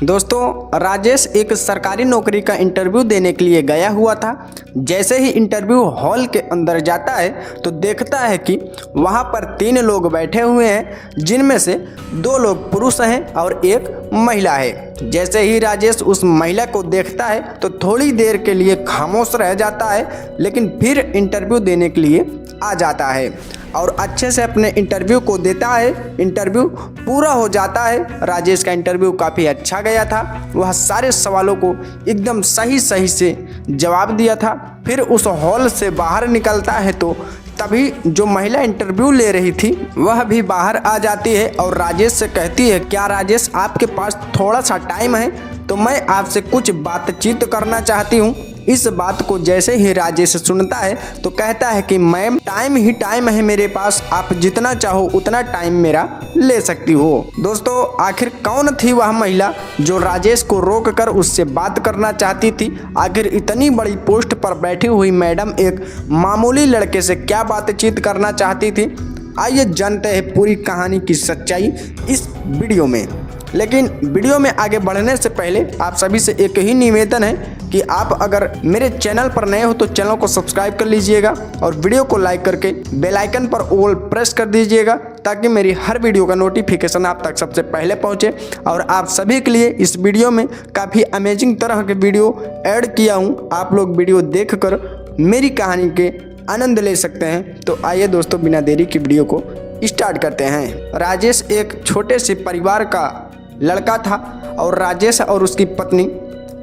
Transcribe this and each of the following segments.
दोस्तों, राजेश एक सरकारी नौकरी का इंटरव्यू देने के लिए गया हुआ था। जैसे ही इंटरव्यू हॉल के अंदर जाता है तो देखता है कि वहाँ पर 3 लोग बैठे हुए हैं, जिनमें से 2 लोग पुरुष हैं और एक महिला है। जैसे ही राजेश उस महिला को देखता है तो थोड़ी देर के लिए खामोश रह जाता है, लेकिन फिर इंटरव्यू देने के लिए आ जाता है और अच्छे से अपने इंटरव्यू को देता है। इंटरव्यू पूरा हो जाता है। राजेश का इंटरव्यू काफ़ी अच्छा गया था। वह सारे सवालों को एकदम सही से जवाब दिया था। फिर उस हॉल से बाहर निकलता है तो तभी जो महिला इंटरव्यू ले रही थी वह भी बाहर आ जाती है और राजेश से कहती है, क्या राजेश आपके पास थोड़ा सा टाइम है? तो मैं आपसे कुछ बातचीत करना चाहती हूँ। इस बात को जैसे ही राजेश सुनता है तो कहता है कि मैम, टाइम ही टाइम है मेरे पास, आप जितना चाहो उतना टाइम मेरा ले सकती हो। दोस्तों, आखिर कौन थी वह महिला जो राजेश को रोक कर उससे बात करना चाहती थी? आखिर इतनी बड़ी पोस्ट पर बैठी हुई मैडम एक मामूली लड़के से क्या बातचीत करना चाहती थी? आइए जानते हैं पूरी कहानी की सच्चाई इस वीडियो में। लेकिन वीडियो में आगे बढ़ने से पहले आप सभी से एक ही निवेदन है कि आप अगर मेरे चैनल पर नए हो तो चैनल को सब्सक्राइब कर लीजिएगा और वीडियो को लाइक करके बेल आइकन पर ऑल प्रेस कर दीजिएगा, ताकि मेरी हर वीडियो का नोटिफिकेशन आप तक सबसे पहले पहुंचे। और आप सभी के लिए इस वीडियो में काफ़ी अमेजिंग तरह के वीडियो ऐड किया हूँ। आप लोग वीडियो देख कर मेरी कहानी के आनंद ले सकते हैं। तो आइए दोस्तों, बिना देरी की वीडियो को स्टार्ट करते हैं। राजेश एक छोटे से परिवार का लड़का था और राजेश और उसकी पत्नी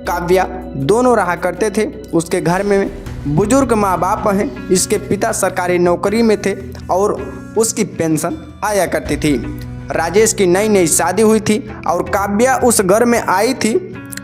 काव्या दोनों रहा करते थे। उसके घर में बुजुर्ग माँ बाप हैं। इसके पिता सरकारी नौकरी में थे और उसकी पेंशन आया करती थी। राजेश की नई नई शादी हुई थी और काव्या उस घर में आई थी।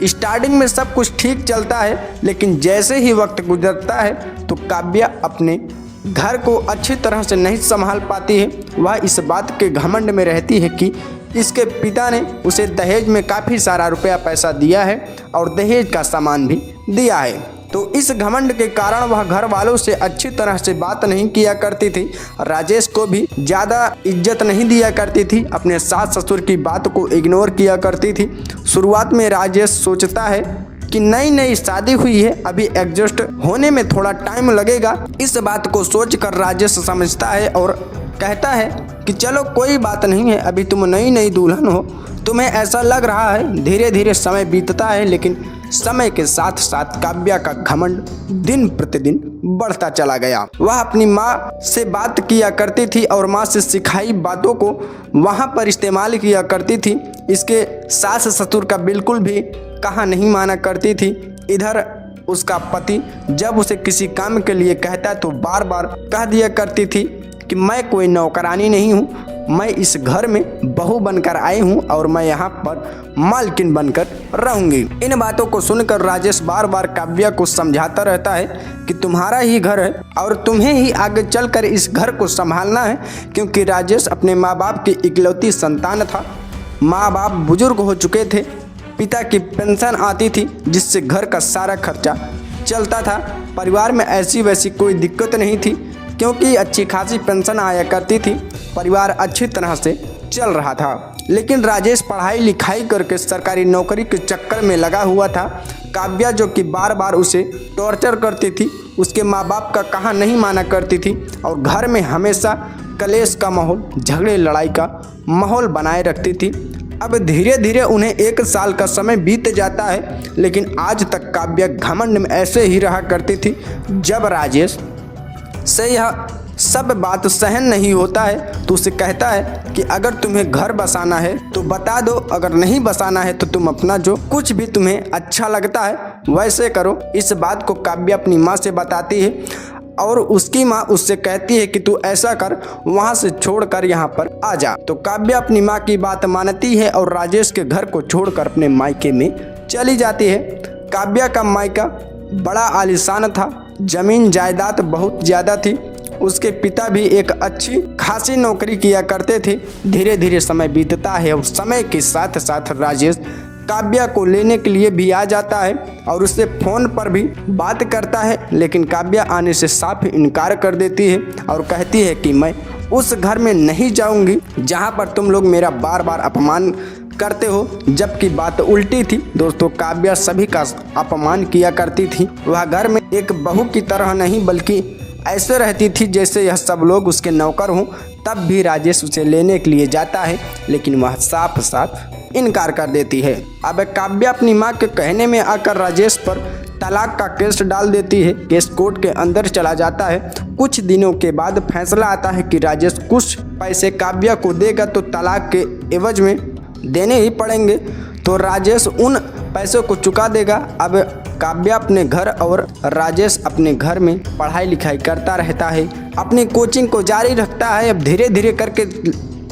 स्टार्टिंग में सब कुछ ठीक चलता है, लेकिन जैसे ही वक्त गुजरता है तो काव्या अपने घर को अच्छी तरह से नहीं संभाल पाती है। वह इस बात के घमंड में रहती है कि इसके पिता ने उसे दहेज में काफ़ी सारा रुपया पैसा दिया है और दहेज का सामान भी दिया है। तो इस घमंड के कारण वह घर वालों से अच्छी तरह से बात नहीं किया करती थी। राजेश को भी ज़्यादा इज्जत नहीं दिया करती थी। अपने सास ससुर की बात को इग्नोर किया करती थी। शुरुआत में राजेश सोचता है कि नई नई शादी हुई है, अभी एडजस्ट होने में थोड़ा टाइम लगेगा। इस बात को सोचकर राजेश समझता है और कहता है कि चलो कोई बात नहीं है, अभी तुम नई नई दुल्हन हो, तुम्हें ऐसा लग रहा है। धीरे धीरे समय बीतता है, लेकिन समय के साथ साथ काव्या का घमंड दिन प्रतिदिन बढ़ता चला गया। वह अपनी माँ से बात किया करती थी और माँ से सिखाई बातों को वहाँ पर इस्तेमाल किया करती थी। इसके सास ससुर का बिल्कुल भी कहा नहीं माना करती थी। इधर उसका पति जब उसे किसी काम के लिए कहता तो बार बार कह दिया करती थी कि मैं कोई नौकरानी नहीं हूँ, मैं इस घर में बहू बनकर आई हूँ और मैं यहाँ पर मालकिन बनकर रहूँगी। इन बातों को सुनकर राजेश बार बार काव्या को समझाता रहता है कि तुम्हारा ही घर है और तुम्हें ही आगे चलकर इस घर को संभालना है, क्योंकि राजेश अपने माँ बाप की इकलौती संतान था। माँ बाप बुजुर्ग हो चुके थे। पिता की पेंशन आती थी जिससे घर का सारा खर्चा चलता था। परिवार में ऐसी वैसी कोई दिक्कत नहीं थी, क्योंकि अच्छी खासी पेंशन आया करती थी। परिवार अच्छी तरह से चल रहा था। लेकिन राजेश पढ़ाई लिखाई करके सरकारी नौकरी के चक्कर में लगा हुआ था। काव्या जो कि बार बार उसे टॉर्चर करती थी, उसके माँ बाप का कहा नहीं माना करती थी और घर में हमेशा कलेश का माहौल, झगड़े लड़ाई का माहौल बनाए रखती थी। अब धीरे धीरे उन्हें 1 साल का समय बीत जाता है, लेकिन आज तक काव्या घमंड में ऐसे ही रहा करती थी। जब राजेश से यह सब बात सहन नहीं होता है तो उसे कहता है कि अगर तुम्हें घर बसाना है तो बता दो, अगर नहीं बसाना है तो तुम अपना जो कुछ भी तुम्हें अच्छा लगता है वैसे करो। इस बात को काव्या अपनी माँ से बताती है और उसकी माँ उससे कहती है कि तू ऐसा कर, वहाँ से छोड़कर यहाँ पर आ जा। तो काव्या अपनी माँ की बात मानती है और राजेश के घर को छोड़कर अपने मायके में चली जाती है। काव्या का मायका बड़ा आलीशान था, जमीन जायदाद बहुत ज़्यादा थी। उसके पिता भी एक अच्छी खासी नौकरी किया करते थे। धीरे धीरे समय बीतता है और समय के साथ साथ राजेश काव्या को लेने के लिए भी आ जाता है और उससे फ़ोन पर भी बात करता है, लेकिन काव्या आने से साफ इनकार कर देती है और कहती है कि मैं उस घर में नहीं जाऊंगी जहां पर तुम लोग मेरा बार बार अपमान करते हो, जबकि बात उल्टी थी। दोस्तों, काव्या सभी का अपमान किया करती थी। वह घर में एक बहू की तरह नहीं बल्कि ऐसे रहती थी जैसे यह सब लोग उसके नौकर हों। तब भी राजेश उसे लेने के लिए जाता है, लेकिन वह साफ साफ इनकार कर देती है। अब काव्या अपनी माँ के कहने में आकर राजेश पर तलाक का केस डाल देती है। केस कोर्ट के अंदर चला जाता है। कुछ दिनों के बाद फैसला आता है कि राजेश कुछ पैसे काव्या को देगा तो तलाक के एवज में देने ही पड़ेंगे। तो राजेश उन पैसों को चुका देगा। अब काव्या अपने घर और राजेश अपने घर में पढ़ाई लिखाई करता रहता है, अपनी कोचिंग को जारी रखता है। अब धीरे धीरे करके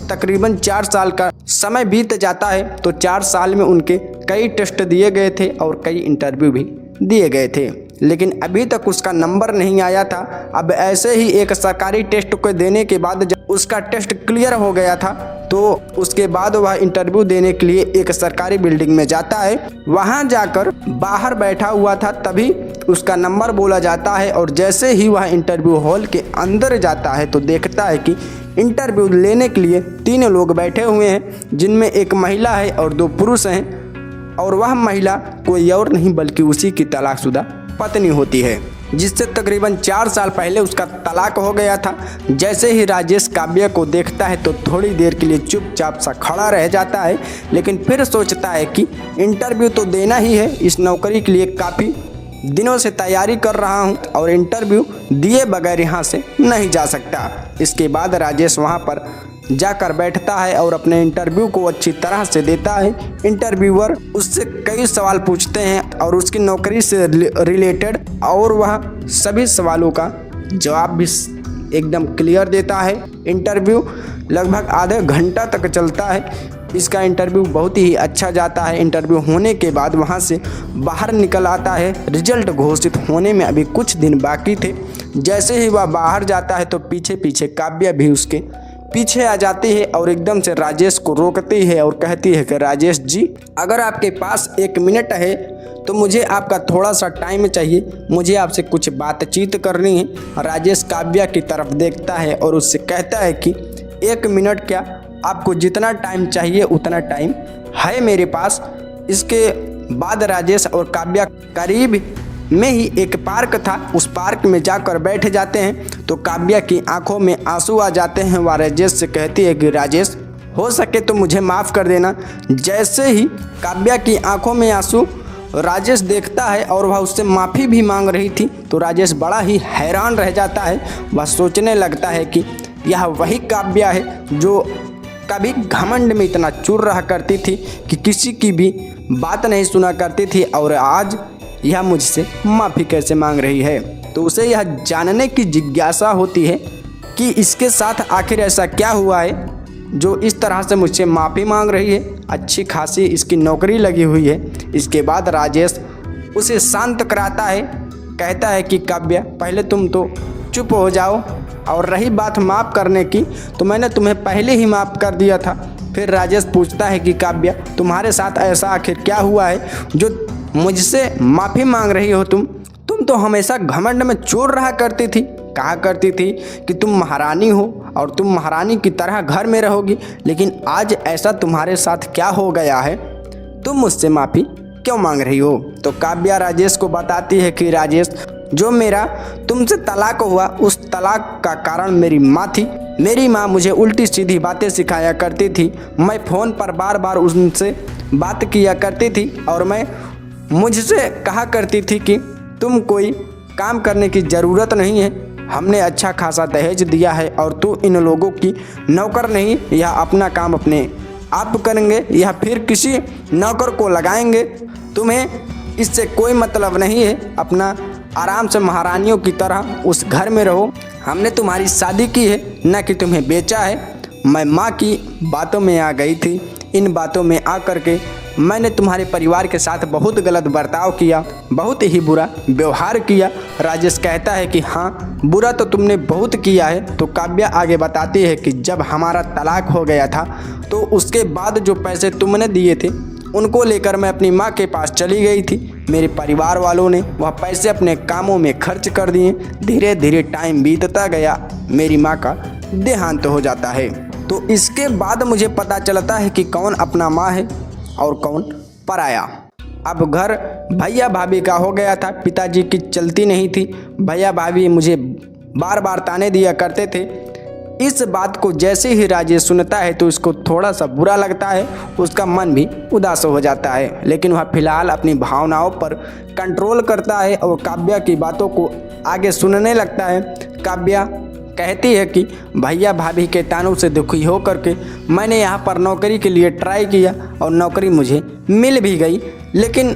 तकरीबन 4 साल का समय बीत जाता है। तो 4 साल में उनके कई टेस्ट दिए गए थे और कई इंटरव्यू भी दिए गए थे, लेकिन अभी तक उसका नंबर नहीं आया था। अब ऐसे ही एक सरकारी टेस्ट को देने के बाद जब उसका टेस्ट क्लियर हो गया था, तो उसके बाद वह इंटरव्यू देने के लिए एक सरकारी बिल्डिंग में जाता है। वहां जाकर बाहर बैठा हुआ था, तभी उसका नंबर बोला जाता है और जैसे ही वह इंटरव्यू हॉल के अंदर जाता है तो देखता है कि इंटरव्यू लेने के लिए 3 लोग बैठे हुए हैं, जिनमें एक महिला है और 2 पुरुष हैं। और वह महिला कोई और नहीं बल्कि उसी की तलाकशुदा पत्नी होती है, जिससे तकरीबन 4 साल पहले उसका तलाक हो गया था। जैसे ही राजेश काव्या को देखता है तो थोड़ी देर के लिए चुपचाप सा खड़ा रह जाता है, लेकिन फिर सोचता है कि इंटरव्यू तो देना ही है। इस नौकरी के लिए काफ़ी दिनों से तैयारी कर रहा हूँ और इंटरव्यू दिए बगैर यहाँ से नहीं जा सकता। इसके बाद राजेश वहाँ पर जाकर बैठता है और अपने इंटरव्यू को अच्छी तरह से देता है। इंटरव्यूअर उससे कई सवाल पूछते हैं और उसकी नौकरी से रिलेटेड, और वह सभी सवालों का जवाब भी एकदम क्लियर देता है। इंटरव्यू लगभग आधे घंटा तक चलता है। इसका इंटरव्यू बहुत ही अच्छा जाता है। इंटरव्यू होने के बाद वहाँ से बाहर निकल आता है। रिजल्ट घोषित होने में अभी कुछ दिन बाकी थे। जैसे ही वह बाहर जाता है तो पीछे पीछे काव्या भी उसके पीछे आ जाती है और एकदम से राजेश को रोकती है और कहती है कि राजेश जी, अगर आपके पास 1 मिनट है तो मुझे आपका थोड़ा सा टाइम चाहिए, मुझे आपसे कुछ बातचीत करनी है। राजेश काव्या की तरफ देखता है और उससे कहता है कि 1 मिनट क्या, आपको जितना टाइम चाहिए उतना टाइम है मेरे पास। इसके बाद राजेश और काव्या करीब में ही एक पार्क था, उस पार्क में जाकर बैठ जाते हैं। तो काव्या की आंखों में आंसू आ जाते हैं। वह राजेश से कहती है कि राजेश, हो सके तो मुझे माफ़ कर देना। जैसे ही काव्या की आंखों में आंसू राजेश देखता है और वह उससे माफ़ी भी मांग रही थी, तो राजेश बड़ा ही हैरान रह जाता है। वह सोचने लगता है कि यह वही काव्या है जो कभी घमंड में इतना चूर रहा करती थी कि किसी की भी बात नहीं सुना करती थी, और आज यह मुझसे माफ़ी कैसे मांग रही है। तो उसे यह जानने की जिज्ञासा होती है कि इसके साथ आखिर ऐसा क्या हुआ है जो इस तरह से मुझसे माफ़ी मांग रही है। अच्छी खासी इसकी नौकरी लगी हुई है। इसके बाद राजेश उसे शांत कराता है, कहता है कि काव्या, पहले तुम तो चुप हो जाओ, और रही बात माफ़ करने की, तो मैंने तुम्हें पहले ही माफ़ कर दिया था। फिर राजेश पूछता है कि काव्या, तुम्हारे साथ ऐसा आखिर क्या हुआ है जो मुझसे माफ़ी मांग रही हो? तुम तो हमेशा घमंड में चोर रहा करती थी, कहा करती थी कि तुम महारानी हो और तुम महारानी की तरह घर में रहोगी, लेकिन आज ऐसा तुम्हारे साथ क्या हो गया है? तुम मुझसे माफ़ी क्यों मांग रही हो? तो काव्या राजेश को बताती है कि राजेश, जो मेरा तुमसे तलाक हुआ उस तलाक का कारण मेरी माँ थी। मेरी माँ मुझे उल्टी सीधी बातें सिखाया करती थी। मैं फ़ोन पर बार बार उनसे बात किया करती थी और मैं मुझसे कहा करती थी कि तुम कोई काम करने की ज़रूरत नहीं है, हमने अच्छा खासा दहेज दिया है और तू इन लोगों की नौकर नहीं, यह अपना काम अपने आप करेंगे या फिर किसी नौकर को लगाएंगे, तुम्हें इससे कोई मतलब नहीं है, अपना आराम से महारानियों की तरह उस घर में रहो। हमने तुम्हारी शादी की है, न कि तुम्हें बेचा है। मैं माँ की बातों में आ गई थी। इन बातों में आकर के मैंने तुम्हारे परिवार के साथ बहुत गलत बर्ताव किया, बहुत ही बुरा व्यवहार किया। राजेश कहता है कि हाँ, बुरा तो तुमने बहुत किया है। तो काव्या आगे बताती है कि जब हमारा तलाक हो गया था तो उसके बाद जो पैसे तुमने दिए थे उनको लेकर मैं अपनी माँ के पास चली गई थी। मेरे परिवार वालों ने वह पैसे अपने कामों में खर्च कर दिए। धीरे धीरे टाइम बीतता गया, मेरी माँ का देहांत हो जाता है। तो इसके बाद मुझे पता चलता है कि कौन अपना माँ है और कौन पराया। अब घर भैया भाभी का हो गया था, पिताजी की चलती नहीं थी। भैया भाभी मुझे बार बार ताने दिया करते थे। इस बात को जैसे ही राजेश सुनता है तो इसको थोड़ा सा बुरा लगता है, उसका मन भी उदास हो जाता है, लेकिन वह फिलहाल अपनी भावनाओं पर कंट्रोल करता है और काव्या की बातों को आगे सुनने लगता है। काव्या कहती है कि भैया भाभी के तानों से दुखी हो करके मैंने यहाँ पर नौकरी के लिए ट्राई किया और नौकरी मुझे मिल भी गई, लेकिन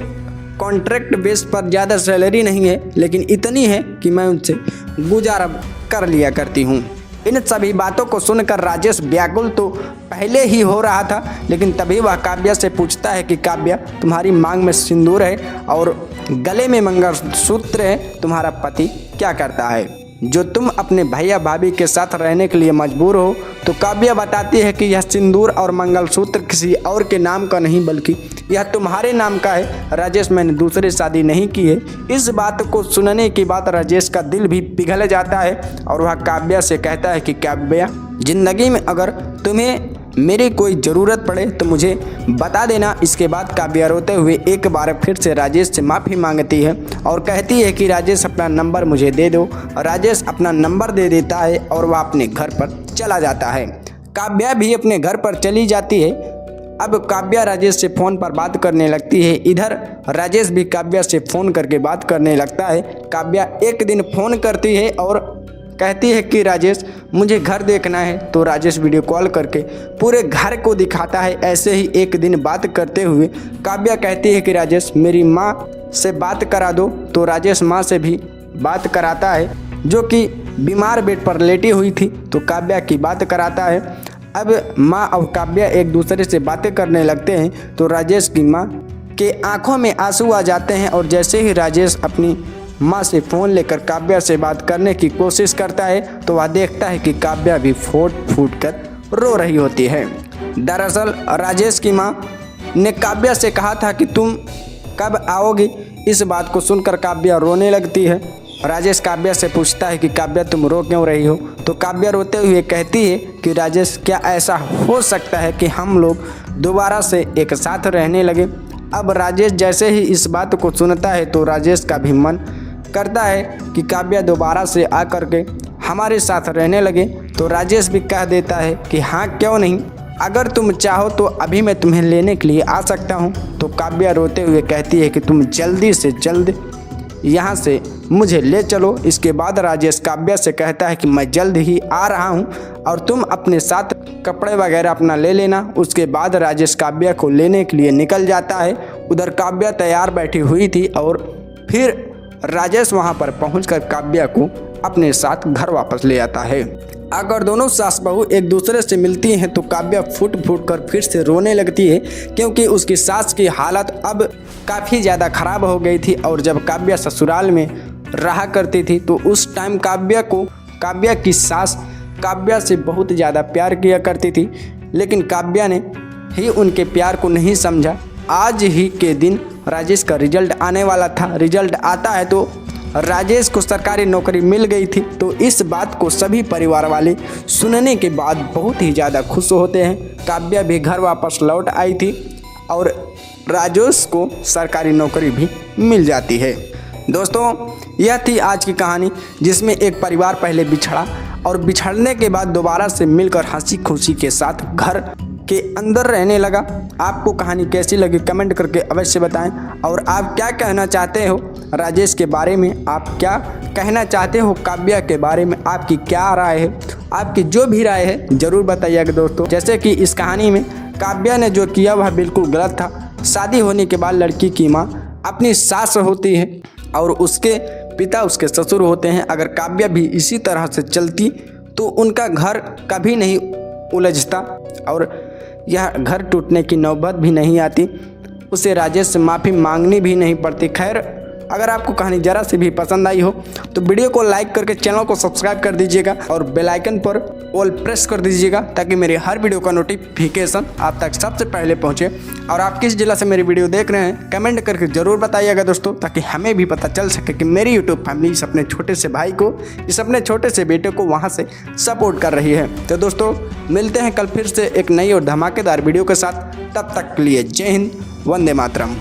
कॉन्ट्रैक्ट बेस पर ज़्यादा सैलरी नहीं है, लेकिन इतनी है कि मैं उनसे गुजारा कर लिया करती हूँ। इन सभी बातों को सुनकर राजेश व्याकुल तो पहले ही हो रहा था, लेकिन तभी वह काव्या से पूछता है कि काव्या, तुम्हारी मांग में सिंदूर है और गले में मंगलसूत्र है, तुम्हारा पति क्या करता है जो तुम अपने भैया भाभी के साथ रहने के लिए मजबूर हो? तो काव्या बताती है कि यह सिंदूर और मंगलसूत्र किसी और के नाम का नहीं बल्कि यह तुम्हारे नाम का है। राजेश, मैंने दूसरी शादी नहीं की है। इस बात को सुनने के बाद राजेश का दिल भी पिघल जाता है और वह काव्या से कहता है कि काव्या, जिंदगी में अगर तुम्हें मेरी कोई ज़रूरत पड़े तो मुझे बता देना। इसके बाद काव्या रोते हुए एक बार फिर से राजेश से माफ़ी मांगती है और कहती है कि राजेश अपना नंबर मुझे दे दो। राजेश अपना नंबर दे देता है और वह अपने घर पर चला जाता है। काव्या भी अपने घर पर चली जाती है। अब काव्या राजेश से फ़ोन पर बात करने लगती है। इधर राजेश भी काव्या से फ़ोन करके बात करने लगता है। काव्या एक दिन फ़ोन करती है और कहती है कि राजेश, मुझे घर देखना है। तो राजेश वीडियो कॉल करके पूरे घर को दिखाता है। ऐसे ही एक दिन बात करते हुए काव्या कहती है कि राजेश, मेरी माँ से बात करा दो। तो राजेश माँ से भी बात कराता है, जो कि बीमार बेड पर लेटी हुई थी। तो काव्या की बात कराता है। अब माँ और काव्या एक दूसरे से बातें करने लगते हैं तो राजेश की माँ के आंखों में आंसू आ जाते हैं और जैसे ही राजेश अपनी माँ से फ़ोन लेकर काव्या से बात करने की कोशिश करता है तो वह देखता है कि काव्या भी फूट फूट कर रो रही होती है। दरअसल राजेश की माँ ने काव्या से कहा था कि तुम कब आओगी। इस बात को सुनकर काव्या रोने लगती है। राजेश काव्या से पूछता है कि काव्या, तुम रो क्यों रही हो? तो काव्या रोते हुए कहती है कि राजेश, क्या ऐसा हो सकता है कि हम लोग दोबारा से एक साथ रहने लगे? अब राजेश जैसे ही इस बात को सुनता है तो राजेश का भी मन करता है कि काव्या दोबारा से आकर के हमारे साथ रहने लगे। तो राजेश भी कह देता है कि हाँ, क्यों नहीं, अगर तुम चाहो तो अभी मैं तुम्हें लेने के लिए आ सकता हूँ। तो काव्या रोते हुए कहती है कि तुम जल्दी से जल्द यहाँ से मुझे ले चलो। इसके बाद राजेश काव्या से कहता है कि मैं जल्द ही आ रहा हूँ और तुम अपने साथ कपड़े वगैरह अपना ले लेना। उसके बाद राजेश काव्या को लेने के लिए निकल जाता है। उधर काव्या तैयार बैठी हुई थी और फिर राजेश वहां पर पहुंचकर काव्या को अपने साथ घर वापस ले आता है। अगर दोनों सास बहू एक दूसरे से मिलती हैं तो काव्या फूट फूट कर फिर से रोने लगती है, क्योंकि उसकी सास की हालत अब काफ़ी ज़्यादा ख़राब हो गई थी। और जब काव्या ससुराल में रहा करती थी तो उस टाइम काव्या की सास काव्या से बहुत ज़्यादा प्यार किया करती थी, लेकिन काव्या ने ही उनके प्यार को नहीं समझा। आज ही के दिन राजेश का रिजल्ट आने वाला था। रिजल्ट आता है तो राजेश को सरकारी नौकरी मिल गई थी। तो इस बात को सभी परिवार वाले सुनने के बाद बहुत ही ज़्यादा खुश होते हैं। काव्या भी घर वापस लौट आई थी और राजेश को सरकारी नौकरी भी मिल जाती है। दोस्तों, यह थी आज की कहानी, जिसमें एक परिवार पहले बिछड़ा और बिछड़ने के बाद दोबारा से मिलकर हंसी खुशी के साथ घर के अंदर रहने लगा। आपको कहानी कैसी लगी कमेंट करके अवश्य बताएं। और आप क्या कहना चाहते हो राजेश के बारे में, आप क्या कहना चाहते हो काव्या के बारे में, आपकी क्या राय है? आपकी जो भी राय है ज़रूर बताइएगा दोस्तों। जैसे कि इस कहानी में काव्या ने जो किया वह बिल्कुल गलत था। शादी होने के बाद लड़की की माँ अपनी सास होती है और उसके पिता उसके ससुर होते हैं। अगर काव्या भी इसी तरह से चलती तो उनका घर कभी नहीं उलझता और यह घर टूटने की नौबत भी नहीं आती। उसे राजेश से माफ़ी मांगनी भी नहीं पड़ती। खैर, अगर आपको कहानी ज़रा से भी पसंद आई हो तो वीडियो को लाइक करके चैनल को सब्सक्राइब कर दीजिएगा और बेल आइकन पर ऑल प्रेस कर दीजिएगा ताकि मेरी हर वीडियो का नोटिफिकेशन आप तक सबसे पहले पहुंचे। और आप किस जिला से मेरी वीडियो देख रहे हैं कमेंट करके ज़रूर बताइएगा दोस्तों, ताकि हमें भी पता चल सके कि मेरी यूट्यूब फैमिली इस अपने छोटे से भाई को, इस अपने छोटे से बेटे को वहाँ से सपोर्ट कर रही है। तो दोस्तों मिलते हैं कल फिर से एक नई और धमाकेदार वीडियो के साथ। तब तक के लिए जय हिंद, वंदे मातरम।